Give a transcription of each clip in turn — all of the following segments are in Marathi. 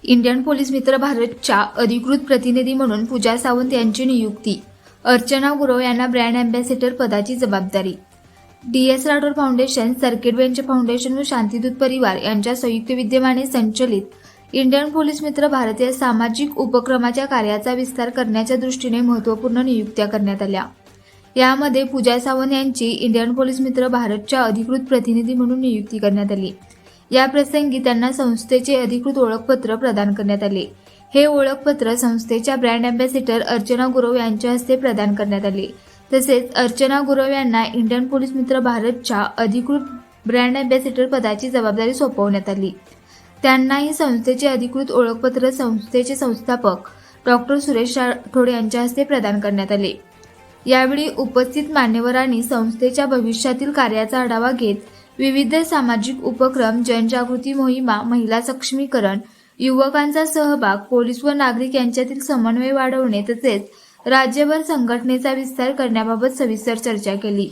इंडियन पोलीस मित्र भारतच्या अधिकृत प्रतिनिधी म्हणून पूजा सावंत यांची नियुक्ती. अर्चना गुरव यांना ब्रँड अँबॅसेडर पदाची जबाबदारी. DS Rathod foundation, circuit bench foundation व शांतिदूत परिवार यांच्या संयुक्त विद्यमाने संचलित इंडियन पोलीस मित्र भारत या सामाजिक उपक्रमाच्या कार्याचा विस्तार करण्याच्या दृष्टीने महत्त्वपूर्ण नियुक्त्या करण्यात आल्या. यामध्ये पूजा सावंत यांची इंडियन पोलीस मित्र भारतच्या अधिकृत प्रतिनिधी म्हणून नियुक्ती करण्यात आली. या प्रसंगी त्यांना संस्थेचे अधिकृत ओळखपत्र प्रदान करण्यात आले. हे ओळखपत्र संस्थेच्या ब्रँड अँबॅसेडर अर्चना गुरव यांच्या हस्ते प्रदान करण्यात आले. तसेच अर्चना गुरव यांना इंडियन पोलीस मित्र भारतच्या अधिकृत ब्रँड अँबॅसेडर पदाची जबाबदारी सोपवण्यात आली. त्यांनाही संस्थेचे अधिकृत ओळखपत्र संस्थेचे संस्थापक डॉक्टर सुरेश राठोड यांच्या हस्ते प्रदान करण्यात आले. यावेळी उपस्थित मान्यवरांनी संस्थेच्या भविष्यातील कार्याचा आढावा घेत विविध सामाजिक उपक्रम, जनजागृती मोहिमा, महिला सक्षमीकरण, युवकांचा सहभाग, पोलीस व नागरिक यांच्यातील समन्वय वाढवणे तसेच राज्यभर संघटनेचा विस्तार करण्याबाबत सविस्तर चर्चा केली.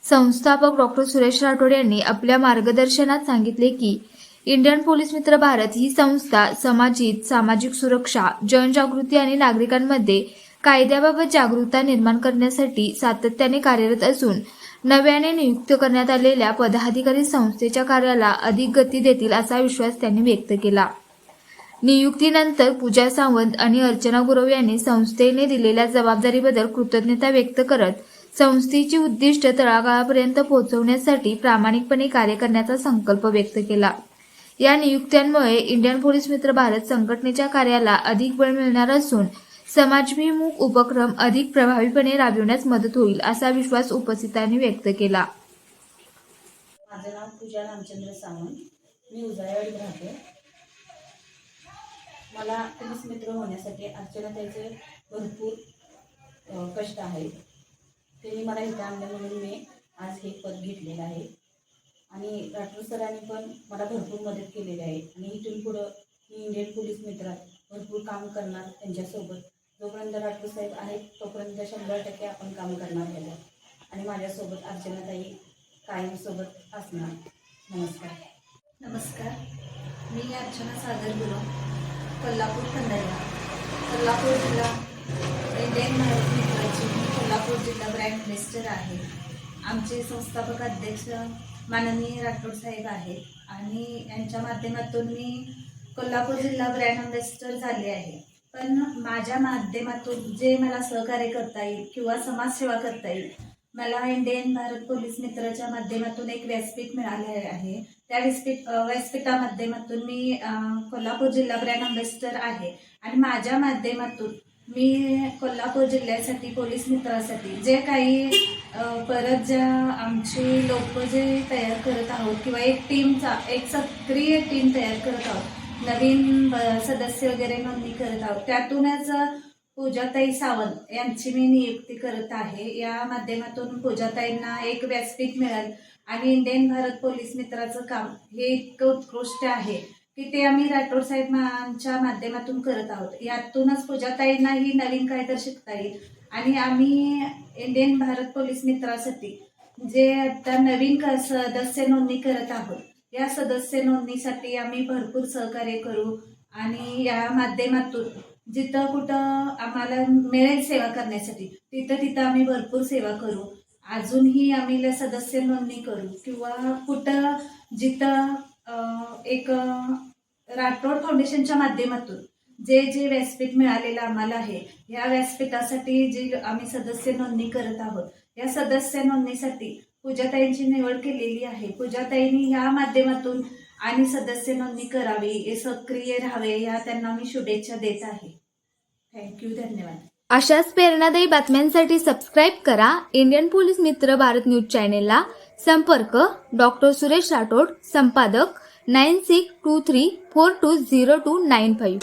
संस्थापक डॉक्टर सुरेश राठोड यांनी आपल्या मार्गदर्शनात सांगितले की इंडियन पोलीस मित्र भारत ही संस्था समाजिक, सामाजिक सुरक्षा, जनजागृती आणि नागरिकांमध्ये कायद्याबाबत जागरूकता निर्माण करण्यासाठी सातत्याने कार्यरत असून नव्याने नियुक्त करण्यात आलेल्या पदाधिकारी संस्थेच्या कार्याला अधिक गती देतील असा विश्वास त्यांनी व्यक्त केला. नियुक्तीनंतर पूजा सावंत आणि अर्चना गुरव यांनी संस्थेने दिलेल्या जबाबदारीबद्दल कृतज्ञता व्यक्त करत संस्थेची उद्दिष्ट तळागाळापर्यंत पोहोचवण्यासाठी प्रामाणिकपणे कार्य करण्याचा संकल्प व्यक्त केला. या नियुक्त्यांमुळे इंडियन पोलीस मित्र भारत संघटनेच्या कार्याला अधिक बळ मिळणार असून समाजभिमुख उपक्रम अधिक प्रभावीपणे राबविण्यास मदत होईल असा विश्वास उपस्थितांनी व्यक्त केला. माझं नाव पूजा रामचंद्र सावंत. मी उजाळवाडीत राहते. मला पोलीस मित्र होण्यासाठी अर्चनाताईचे भरपूर कष्ट आहेत. त्यांनी मला इथं आणलं म्हणून मी आज हे पद घेतलेलं आहे. आणि राठोड सरांनी पण मला भरपूर मदत केलेली आहे. आणि इथून पुढं मी इंडियन पोलीस मित्रात भरपूर काम करणार त्यांच्यासोबत. जोपर्यंत राठोड साहेब आहेत तोपर्यंत 100% आपण काम करणार त्याला. आणि माझ्यासोबत अर्चनाताई कायम सोबत असणार. नमस्कार. नमस्कार. मी अर्चना सागर गुरव, कोल्हापूर खंडाळा, कोल्हापूर जिल्हा इंडियन भारत मित्राची कोल्हापूर जिल्हा ब्रँड अँबॅसेडर आहे. आमचे संस्थापक अध्यक्ष माननीय राठोड साहेब आहेत आणि यांच्या माध्यमातून मी कोल्हापूर जिल्हा ब्रँड अँबॅसेडर झाले आहे. पण माझ्या माध्यमातून जे मला सहकार्य करता येईल किंवा समाजसेवा करता येईल, मला इंडियन भारत पोलीस मित्राच्या माध्यमातून एक व्यासपीठ मिळाले आहे. त्या व्यासपीठामाध्यमातून मी कोल्हापूर जिल्हा ब्रँड अँबॅसेडर आहे. आणि माझ्या माध्यमातून मी कोल्हापूर जिल्ह्यासाठी पोलीस मित्रासाठी जे काही परत ज्या आमची लोक जे तयार करत आहोत किंवा एक सक्रिय टीम तयार करत आहोत, नवीन सदस्य वगैरे नोंदणी करत आहोत, त्यातूनच पूजाताई सावंत यांची मी नियुक्ती करत आहे. या माध्यमातून पूजाताईंना एक व्यासपीठ मिळेल आणि इंडियन भारत पोलीस मित्राचं काम हे इतकं उत्कृष्ट आहे की ते आम्ही राठोड साहेबांच्या माध्यमातून करत आहोत. यातूनच पूजाताईंनाही नवीन काहीतरी शिकता येईल. आणि आम्ही इंडियन भारत पोलीस मित्रासाठी जे आता नवीन सदस्य नोंदणी करत आहोत, या सदस्य नोंदणीसाठी आम्ही भरपूर सहकार्य करू. आणि या माध्यमातून जिथं कुठं आम्हाला मिळेल सेवा करण्यासाठी तिथं आम्ही भरपूर सेवा करू. अजूनही आम्ही सदस्य नोंदणी करू किंवा कुठं जिथं एक राठोड फाउंडेशनच्या माध्यमातून जे व्यासपीठ मिळालेलं आम्हाला आहे, या व्यासपीठासाठी जे आम्ही सदस्य नोंदणी करत आहोत, या सदस्य नोंदणीसाठी पूजाताईंची निवड केलेली आहे. पूजाताईंनी या माध्यमातून आणि सदस्य नोंदणी करावी, सक्रिय राहावे, या त्यांना मी शुभेच्छा देत आहे. थँक्यू. धन्यवाद. अशाच प्रेरणादायी बातम्यांसाठी सबस्क्राईब करा इंडियन पोलीस मित्र भारत न्यूज चॅनेलला. संपर्क डॉक्टर सुरेश राठोड, संपादक 9623420295.